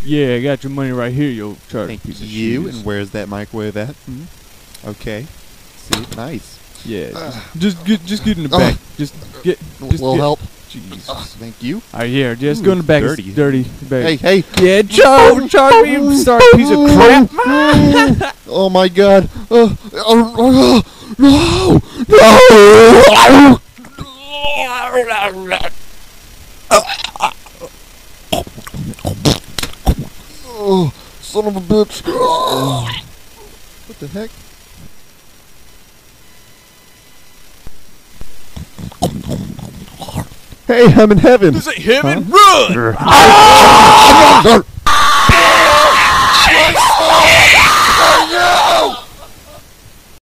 Yeah, I got your money right here, you charter Thank piece of you. cheese. And where's that microwave at? Okay. See, nice. Yeah, just get in the back. Just get. Just Will get. help. Jesus. Thank you. Yeah, just go in the back. dirty. It's dirty. Back. Hey. Yeah, charge me, you start piece of crap. Oh my God. No. Oh, son of a bitch. What the heck? Hey, I'm in heaven. This ain't heaven. Huh? Run!